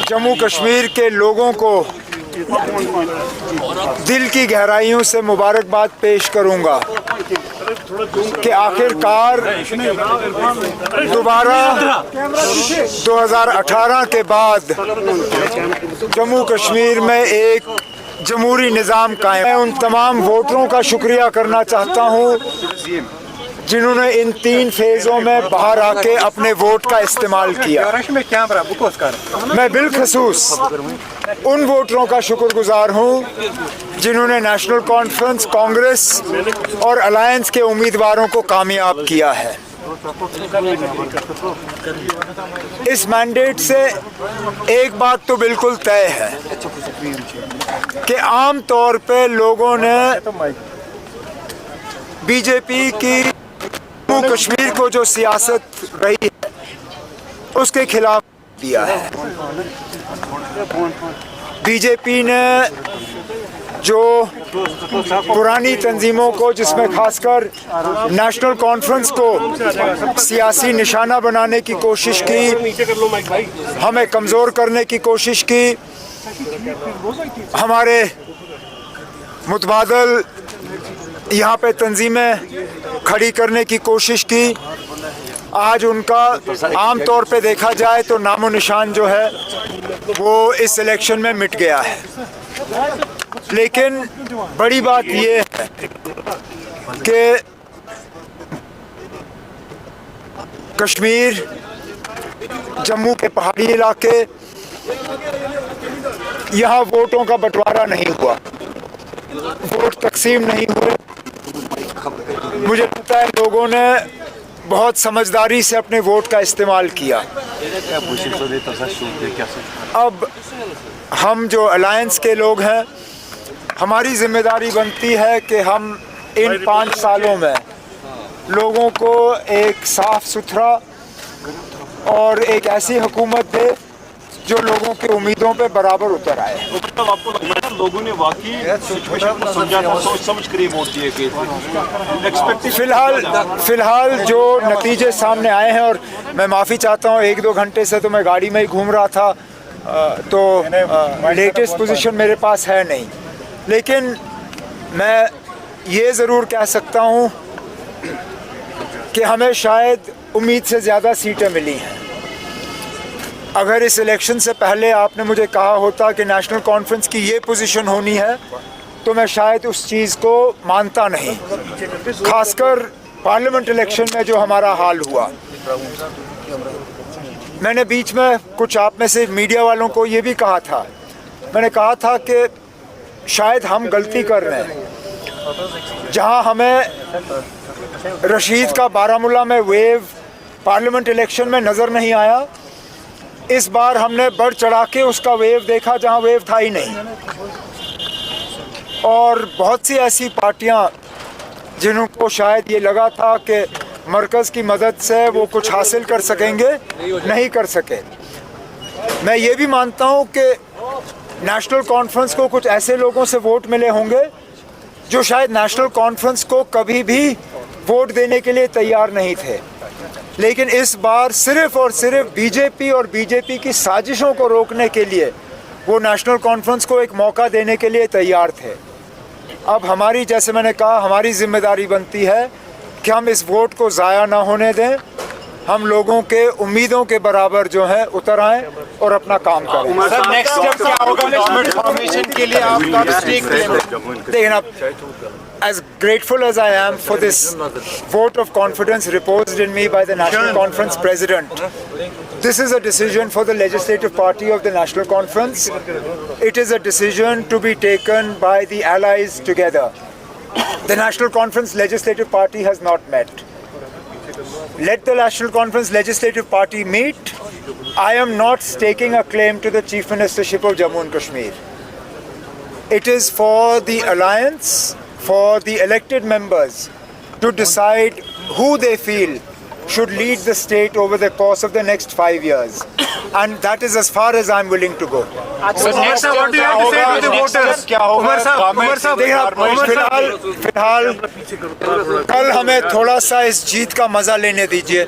जम्मू कश्मीर के लोगों को दिल की गहराइयों से मुबारकबाद पेश करूंगा कि आखिरकार दोबारा 2018 के बाद जम्मू कश्मीर में एक जमहूरी निज़ाम कायम। मैं उन तमाम वोटरों का शुक्रिया करना चाहता हूं जिन्होंने इन 3 फेज़ों में बाहर आके अपने वोट का इस्तेमाल किया। मैं बिलखसूस उन वोटरों का शुक्रगुजार हूं जिन्होंने नेशनल कॉन्फ्रेंस, कांग्रेस और अलायंस के उम्मीदवारों को कामयाब किया है। इस मैंडेट से एक बात तो बिल्कुल तय है कि आम तौर पे लोगों ने बीजेपी की जम्मू कश्मीर को जो सियासत रही है उसके खिलाफ दिया है। बीजेपी ने जो पुरानी तंजीमों को, जिसमें खासकर नेशनल कॉन्फ्रेंस को सियासी निशाना बनाने की कोशिश की, हमें कमज़ोर करने की कोशिश की, हमारे मुतबादल यहाँ पे तंजीमें खड़ी करने की कोशिश की, आज उनका आम तौर पे देखा जाए तो नामो निशान जो है वो इस इलेक्शन में मिट गया है। लेकिन बड़ी बात ये है कि कश्मीर, जम्मू के पहाड़ी इलाके, यहाँ वोटों का बंटवारा नहीं हुआ, वोट तकसीम नहीं हुए। मुझे लगता है लोगों ने बहुत समझदारी से अपने वोट का इस्तेमाल किया। अब हम जो अलायंस के लोग हैं, हमारी जिम्मेदारी बनती है कि हम इन 5 सालों में लोगों को एक साफ सुथरा और एक ऐसी हुकूमत दे जो लोगों की उम्मीदों पे बराबर उतर आए। मतलब आपको लगता है लोगों ने वाकई सिचुएशन को समझा था, सोच समझ कर वोट दिए गए? फिलहाल जो नतीजे सामने आए हैं, और मैं माफ़ी चाहता हूँ 1-2 घंटे से तो मैं गाड़ी में ही घूम रहा था, तो लेटेस्ट पोजीशन मेरे पास है नहीं, लेकिन मैं ये ज़रूर कह सकता हूँ कि हमें शायद उम्मीद से ज़्यादा सीटें मिली हैं। अगर इस इलेक्शन से पहले आपने मुझे कहा होता कि नेशनल कॉन्फ्रेंस की ये पोजीशन होनी है तो मैं शायद उस चीज़ को मानता नहीं। खासकर पार्लियामेंट इलेक्शन में जो हमारा हाल हुआ, मैंने बीच में कुछ आप में से मीडिया वालों को ये भी कहा था, मैंने कहा था कि शायद हम गलती कर रहे हैं। जहां हमें रशीद का बारामूला में वेव पार्लियामेंट इलेक्शन में नज़र नहीं आया, इस बार हमने बढ़ चढ़ा के उसका वेव देखा जहां वेव था ही नहीं। और बहुत सी ऐसी पार्टियां जिनको शायद ये लगा था कि मरकज़ की मदद से वो कुछ हासिल कर सकेंगे, नहीं कर सके। मैं ये भी मानता हूं कि नेशनल कॉन्फ्रेंस को कुछ ऐसे लोगों से वोट मिले होंगे जो शायद नेशनल कॉन्फ्रेंस को कभी भी वोट देने के लिए तैयार नहीं थे, लेकिन इस बार सिर्फ़ और सिर्फ बीजेपी और बीजेपी की साजिशों को रोकने के लिए वो नेशनल कॉन्फ्रेंस को एक मौका देने के लिए तैयार थे। अब हमारी, जैसे मैंने कहा, हमारी जिम्मेदारी बनती है कि हम इस वोट को ज़ाया ना होने दें, हम लोगों के उम्मीदों के बराबर जो है उतर आएँ और अपना काम करें। सर, नेक्स्ट स्टेप क्या होगा गवर्नमेंट फॉर्मेशन के लिए? आपका स्टेक देखना, as grateful as I am for this vote of confidence reposed in me by the National Conference President, this is a decision for the legislative party of the National Conference. It is a decision to be taken by the allies together. The National Conference legislative party has not met. Let the National Conference legislative party meet. I am not staking a claim to the Chief Ministership of Jammu and Kashmir. It is for the alliance, for the elected members to decide who they feel should lead the state over the course of the next 5 years. And that is as far as I'm willing to go. So next, what do you have to say to the voters? क्या होगा? उमर साहब, देखिए, फिलहाल कल हमें थोड़ा सा इस जीत का मज़ा लेने दीजिए।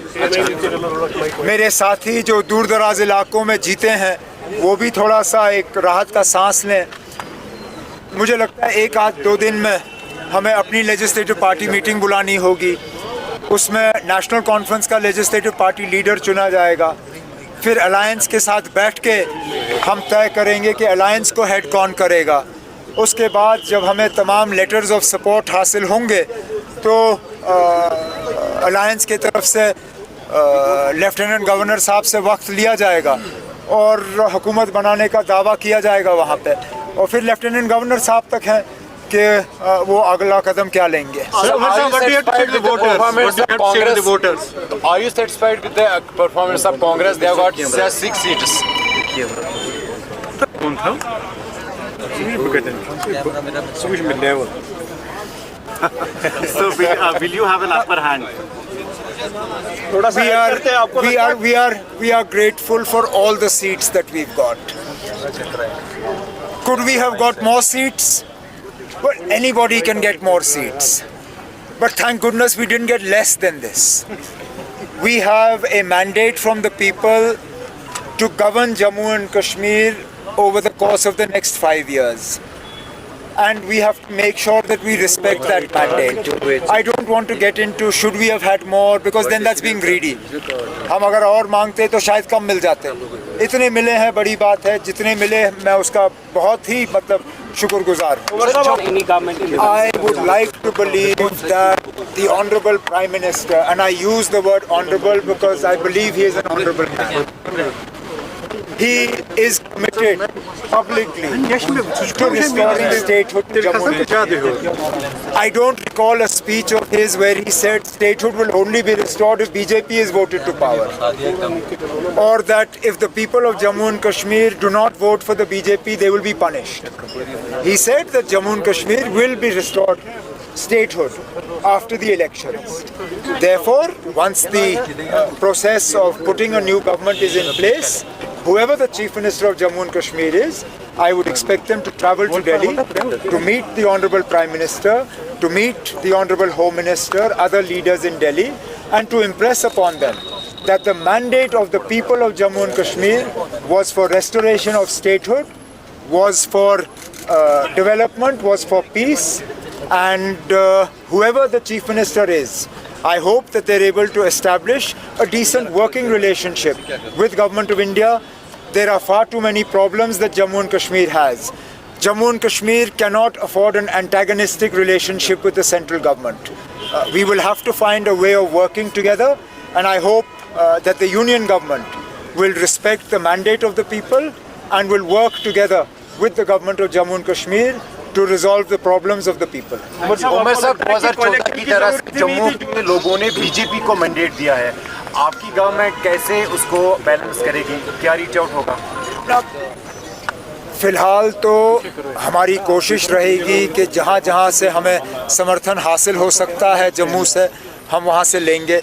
मेरे साथी जो दूर दराज इलाकों में जीते हैं वो भी थोड़ा सा एक राहत का सांस लें। मुझे लगता है 1 आध 2 दिन में हमें अपनी लेजिस्लेटिव पार्टी मीटिंग बुलानी होगी। उसमें नेशनल कॉन्फ्रेंस का लेजिस्लेटिव पार्टी लीडर चुना जाएगा। फिर अलायंस के साथ बैठ के हम तय करेंगे कि अलायंस को हेड कौन करेगा। उसके बाद जब हमें तमाम लेटर्स ऑफ सपोर्ट हासिल होंगे तो अलायंस की तरफ से लेफ्टिनेंट गवर्नर साहब से वक्त लिया जाएगा और हुकूमत बनाने का दावा किया जाएगा वहाँ पे। और फिर लेफ्टिनेंट गवर्नर साहब तक हैं कि वो अगला कदम क्या लेंगे। Umar sir, what do you have to say to the voters? What do you have to say to the voters? Are you satisfied with the performance of Congress? They have got just 6 seats. So will you have an upper hand? We are grateful for all the seats that we've got. Could we have got more seats? Well, anybody can get more seats. But thank goodness we didn't get less than this. We have a mandate from the people to govern Jammu and Kashmir over the course of the next 5 years. And we have to make sure that we respect that mandate. I don't want to get into should we have had more, because then that's being greedy. हम अगर और मांगते तो शायद कम मिल जाते। इतने मिले हैं बड़ी बात है, जितने मिले मैं उसका बहुत ही शुक्रगुजार हूँ। I would like to believe that the Honorable Prime Minister, and I use the word honorable because I believe he is an honorable man. He is committed publicly to restoring statehood to Jammu and Kashmir. I don't recall a speech of his where he said statehood will only be restored if BJP is voted to power, or that if the people of Jammu and Kashmir do not vote for the BJP, they will be punished. He said that Jammu and Kashmir will be restored statehood after the elections. Therefore, once the process of putting a new government is in place, whoever the Chief Minister of Jammu and Kashmir is, I would expect them to travel to Delhi to meet the Honorable Prime Minister, to meet the Honorable Home Minister, other leaders in Delhi, and to impress upon them that the mandate of the people of Jammu and Kashmir was for restoration of statehood, was for development, was for peace, and whoever the Chief Minister is, I hope that they're able to establish a decent working relationship with Government of India. There are far too many problems that Jammu and Kashmir has. Jammu and Kashmir cannot afford an antagonistic relationship with the central government. We will have to find a way of working together, and I hope that the union government will respect the mandate of the people and will work together with the government of Jammu and Kashmir to resolve the problems of the people. Umar साहब 2014 की तरह जम्मू के लोगों ने BJP को mandate दिया है, आपकी गवर्नमेंट कैसे उसको बैलेंस करेगी, क्या रीच आउट होगा? फिलहाल तो हमारी कोशिश रहेगी कि जहाँ जहाँ से हमें समर्थन हासिल हो सकता है जम्मू से, हम वहाँ से लेंगे।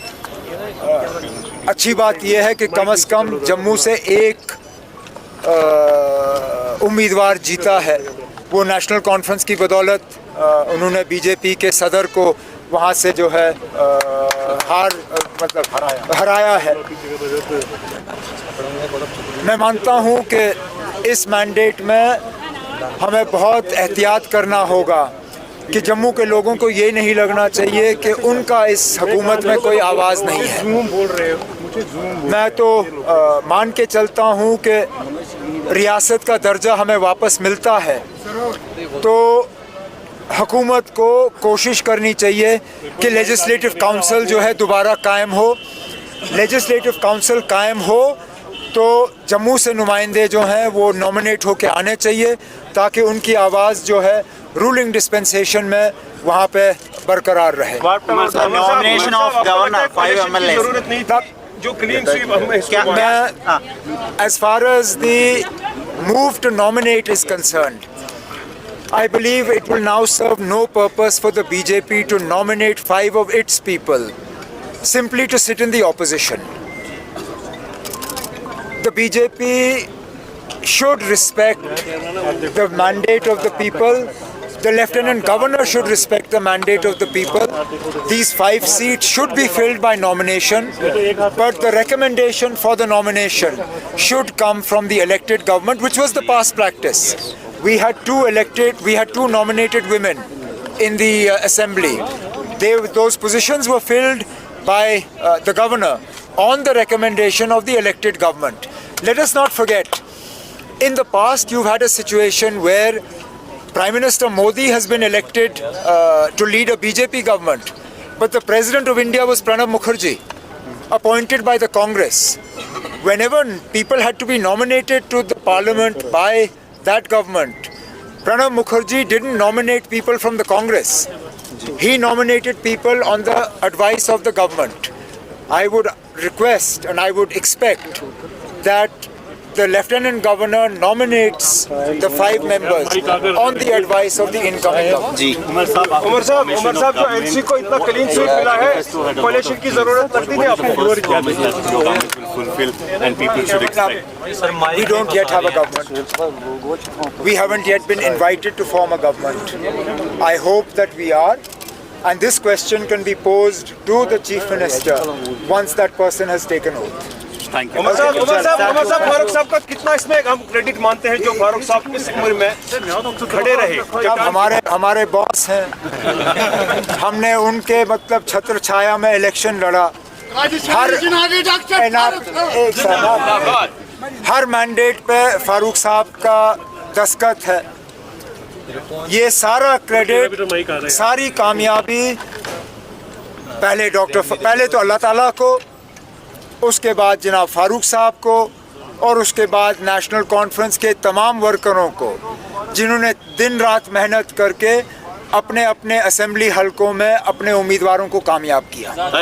अच्छी बात यह है कि कम से कम जम्मू से एक उम्मीदवार जीता है, वो नेशनल कॉन्फ्रेंस की बदौलत उन्होंने बीजेपी के सदर को वहाँ से जो है हराया है। मैं मानता हूँ कि इस मैंडेट में हमें बहुत एहतियात करना होगा कि जम्मू के लोगों को ये नहीं लगना चाहिए कि उनका इस हुकूमत में कोई आवाज़ नहीं है। मैं तो मान के चलता हूँ कि रियासत का दर्जा हमें वापस मिलता है तो हुकूमत को कोशिश करनी चाहिए कि लेजिस्लेटिव काउंसिल जो है दोबारा कायम हो। लेजिस्लेटिव काउंसिल कायम हो तो जम्मू से नुमाइंदे जो हैं वो नॉमिनेट होकर आने चाहिए ताकि उनकी आवाज़ जो है रूलिंग डिस्पेंसेशन में वहाँ पे बरकरार रहे। नॉमिनेशन ऑफ गवर्नर 5 MLAs जो clean sweep as far as the move to nominate is concerned, I believe it will now serve no purpose for the BJP to nominate 5 of its people simply to sit in the opposition. The BJP should respect the mandate of the people. The Lieutenant Governor should respect the mandate of the people. These 5 seats should be filled by nomination, but the recommendation for the nomination should come from the elected government, which was the past practice. We had two nominated women in the assembly. Those positions were filled by the governor on the recommendation of the elected government. Let us not forget, in the past you've had a situation where Prime Minister Modi has been elected to lead a BJP government, but the President of India was Pranab Mukherjee, appointed by the Congress. Whenever people had to be nominated to the parliament by that government, Pranab Mukherjee didn't nominate people from the Congress. He nominated people on the advice of the government. I would request and I would expect that the Lieutenant Governor nominates the 5 members on the advice of the incoming government. जी उमर साहब जो NC को इतना clean sweep मिला है, कोalition की जरूरत लगती नहीं आपको? fulfill and people should expect. We don't yet have a government. We haven't yet been invited to form a government. I hope that we are, and this question can be posed to the Chief Minister once that person has taken oath. Thank you. Umar साहब फारूक साहब का कितना इसमें हम credit मानते हैं जो फारूक साहब इस उम्र में खड़े रहे? अब हमारे बॉस हैं, हमने उनके मतलब छत्र छाया में इलेक्शन लड़ा। हर मैंडेट पे फारूक साहब का दस्तखत है। ये सारा क्रेडिट, सारी कामयाबी पहले तो अल्लाह ताला को, उसके बाद जनाब फारूक साहब को, और उसके बाद नेशनल कॉन्फ्रेंस के तमाम वर्करों को, जिन्होंने दिन रात मेहनत करके अपने अपने असेंबली हलकों में अपने उम्मीदवारों को कामयाब किया।